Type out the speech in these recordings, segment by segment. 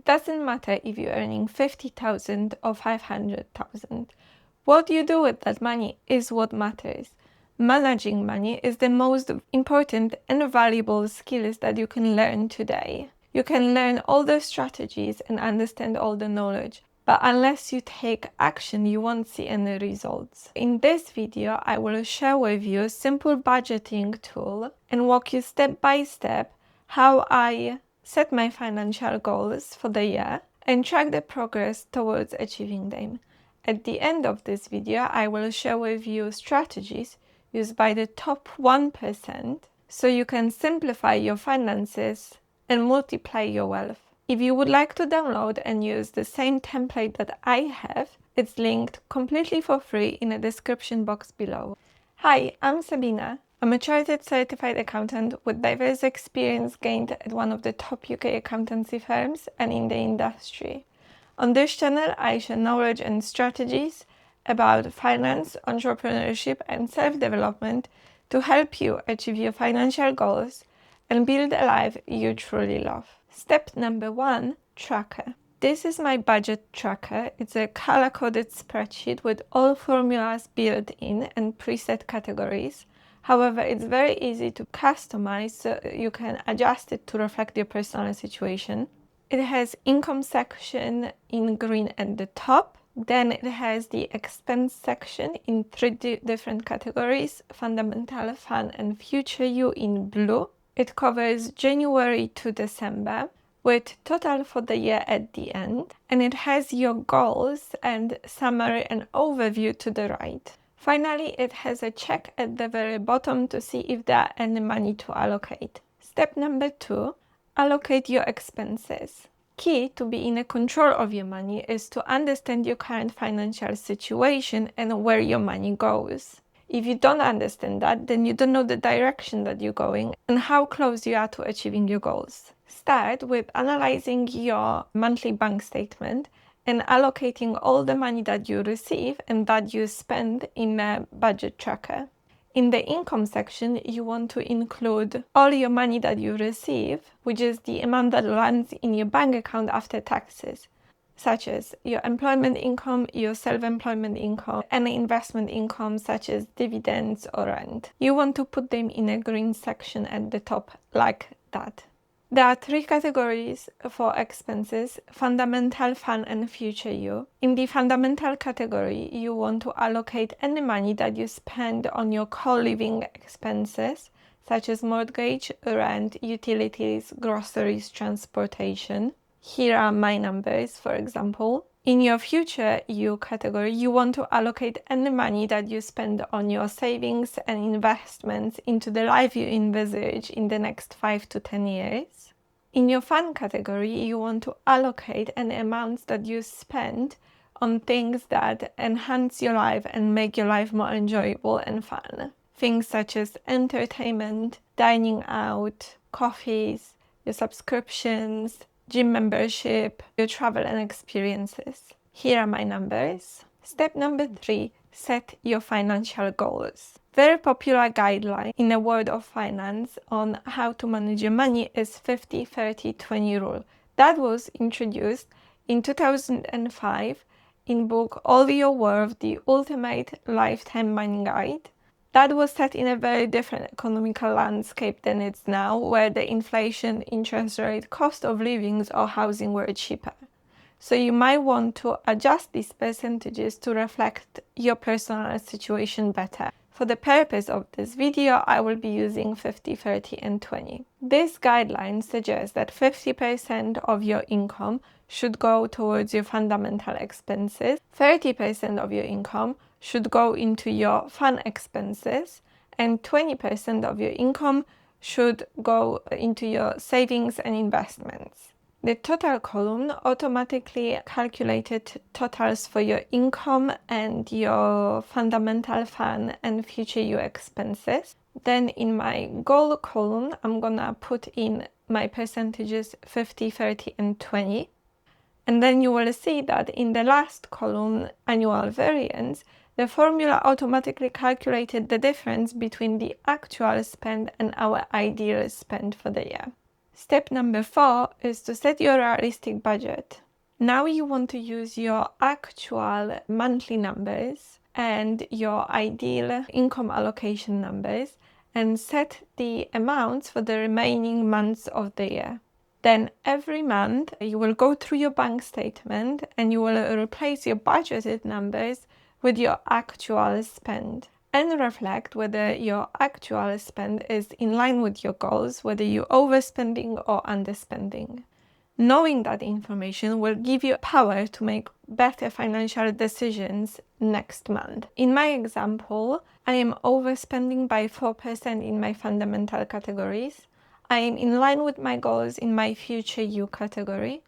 doesn't matter if you're earning 50,000 or 500,000. What you do with that money is what matters. Managing money is the most important and valuable skills that you can learn today. You can learn all the strategies and understand all the knowledge, but unless you take action, you won't see any results. In this video, I will share with you a simple budgeting tool and walk you step by step how I set my financial goals for the year and track the progress towards achieving them. At the end of this video, I will share with you strategies used by the top 1% so you can simplify your finances and multiply your wealth. If you would like to download and use the same template that I have, it's linked completely for free in the description box below. Hi, I'm Sabina. I'm a chartered certified accountant with diverse experience gained at one of the top UK accountancy firms and in the industry. On this channel, I share knowledge and strategies about finance, entrepreneurship, and self-development to help you achieve your financial goals and build a life you truly love. Step number 1, tracker. This is my budget tracker. It's a color-coded spreadsheet with all formulas built in and preset categories. However, it's very easy to customize, so you can adjust it to reflect your personal situation. It has income section in green at the top. Then it has the expense section in 3 different categories: fundamental, fun, and future you in blue. It covers January to December with total for the year at the end. And it has your goals and summary and overview to the right. Finally, it has a check at the very bottom to see if there are any money to allocate. Step number 2, allocate your expenses. Key to be in control of your money is to understand your current financial situation and where your money goes. If you don't understand that, then you don't know the direction that you're going and how close you are to achieving your goals. Start with analyzing your monthly bank statement and allocating all the money that you receive and that you spend in a budget tracker. In the income section, you want to include all your money that you receive, which is the amount that lands in your bank account after taxes, such as your employment income, your self-employment income, and investment income such as dividends or rent. You want to put them in a green section at the top like that. There are 3 categories for expenses: fundamental, fun, and future you. In the fundamental category, you want to allocate any money that you spend on your core living expenses, such as mortgage, rent, utilities, groceries, transportation. Here are my numbers, for example. In your future you category, you want to allocate any money that you spend on your savings and investments into the life you envisage in the next 5 to 10 years. In your fun category, you want to allocate any amounts that you spend on things that enhance your life and make your life more enjoyable and fun. Things such as entertainment, dining out, coffees, your subscriptions, gym membership, your travel and experiences. Here are my numbers. Step number 3, set your financial goals. Very popular guideline in the world of finance on how to manage your money is 50-30-20 rule. That was introduced in 2005 in book All Your Worth, the Ultimate Lifetime Money Guide. That was set in a very different economical landscape than it's now, where the inflation, interest rate, cost of living or housing were cheaper. So you might want to adjust these percentages to reflect your personal situation better. For the purpose of this video, I will be using 50, 30, and 20. This guideline suggests that 50% of your income should go towards your fundamental expenses, 30% of your income should go into your fun expenses, and 20% of your income should go into your savings and investments. The total column automatically calculated totals for your income and your fundamental fun and future you expenses. Then in my goal column, I'm gonna put in my percentages 50, 30, and 20. And then you will see that in the last column, annual variance, the formula automatically calculated the difference between the actual spend and our ideal spend for the year. Step number 4 is to set your realistic budget. Now you want to use your actual monthly numbers and your ideal income allocation numbers and set the amounts for the remaining months of the year. Then every month you will go through your bank statement and you will replace your budgeted numbers with your actual spend and reflect whether your actual spend is in line with your goals, whether you're overspending or underspending. Knowing that information will give you power to make better financial decisions next month. In my example, I am overspending by 4% in my fundamental categories. I am in line with my goals in my future you category,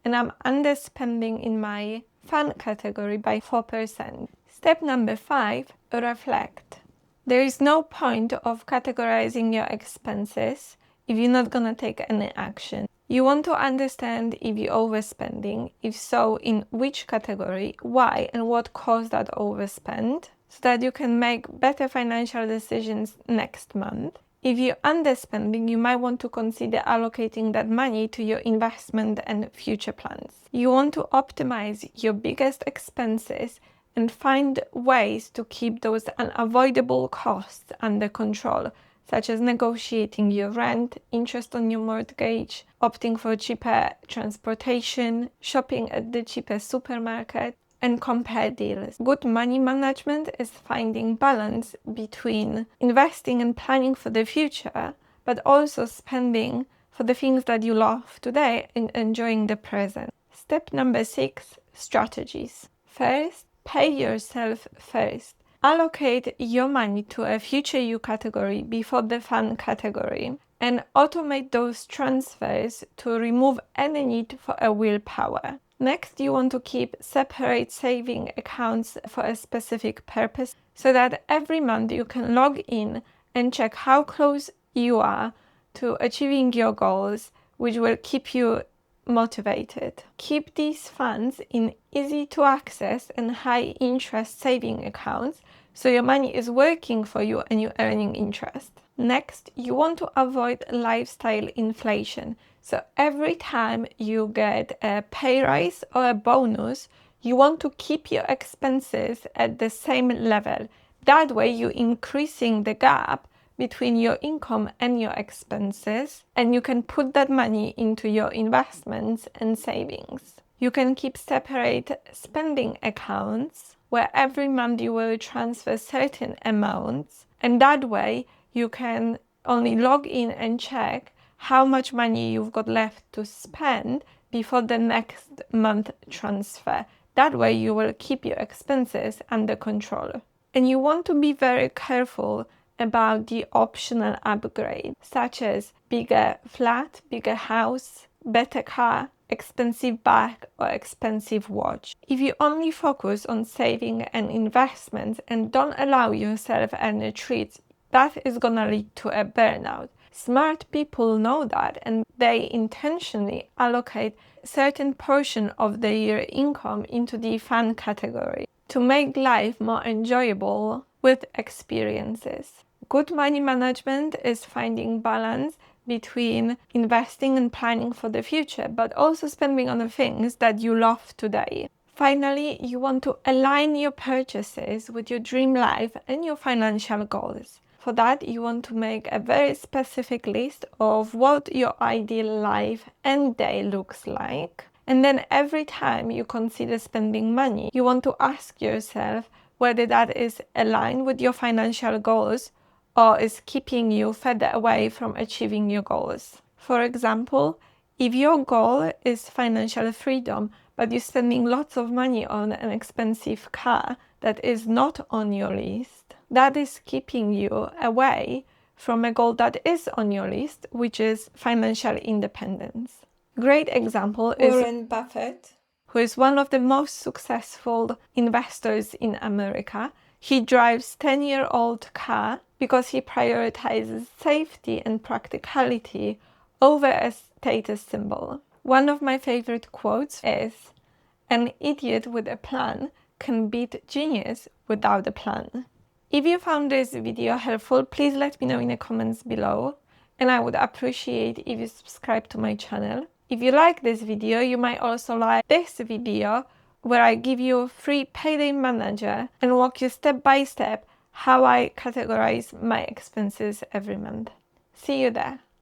and I'm underspending in my fun category by 4%. Step number 5, reflect. There is no point of categorizing your expenses if you're not gonna take any action. You want to understand if you're overspending, if so, in which category, why, and what caused that overspend, so that you can make better financial decisions next month. If you're underspending, you might want to consider allocating that money to your investment and future plans. You want to optimize your biggest expenses and find ways to keep those unavoidable costs under control, such as negotiating your rent, interest on your mortgage, opting for cheaper transportation, shopping at the cheapest supermarket, and compare deals. Good money management is finding balance between investing and planning for the future, but also spending for the things that you love today and enjoying the present. Step number 6, strategies. First, pay yourself first. Allocate your money to a future you category before the fun category and automate those transfers to remove any need for a willpower. Next, you want to keep separate saving accounts for a specific purpose so that every month you can log in and check how close you are to achieving your goals, which will keep you motivated. Keep these funds in easy to access and high interest saving accounts so your money is working for you and you're earning interest. Next, you want to avoid lifestyle inflation. So every time you get a pay rise or a bonus, you want to keep your expenses at the same level. That way you're increasing the gap between your income and your expenses, and you can put that money into your investments and savings. You can keep separate spending accounts where every month you will transfer certain amounts, and that way you can only log in and check how much money you've got left to spend before the next month transfer. That way you will keep your expenses under control. And you want to be very careful about the optional upgrade, such as bigger flat, bigger house, better car, expensive bag, or expensive watch. If you only focus on saving and investments and don't allow yourself any treats, that is gonna lead to a burnout. Smart people know that, and they intentionally allocate a certain portion of their income into the fun category to make life more enjoyable with experiences. Good money management is finding balance between investing and planning for the future, but also spending on the things that you love today. Finally, you want to align your purchases with your dream life and your financial goals. For that, you want to make a very specific list of what your ideal life and day looks like. And then every time you consider spending money, you want to ask yourself whether that is aligned with your financial goals or is keeping you further away from achieving your goals. For example, if your goal is financial freedom, but you're spending lots of money on an expensive car that is not on your list, that is keeping you away from a goal that is on your list, which is financial independence. Great example is Warren Buffett, who is one of the most successful investors in America. He drives 10-year-old car because he prioritizes safety and practicality over a status symbol. One of my favorite quotes is, "An idiot with a plan can beat genius without a plan." If you found this video helpful, please let me know in the comments below. and I would appreciate if you subscribe to my channel. If you like this video, you might also like this video where I give you a free payday manager and walk you step by step how I categorize my expenses every month. See you there.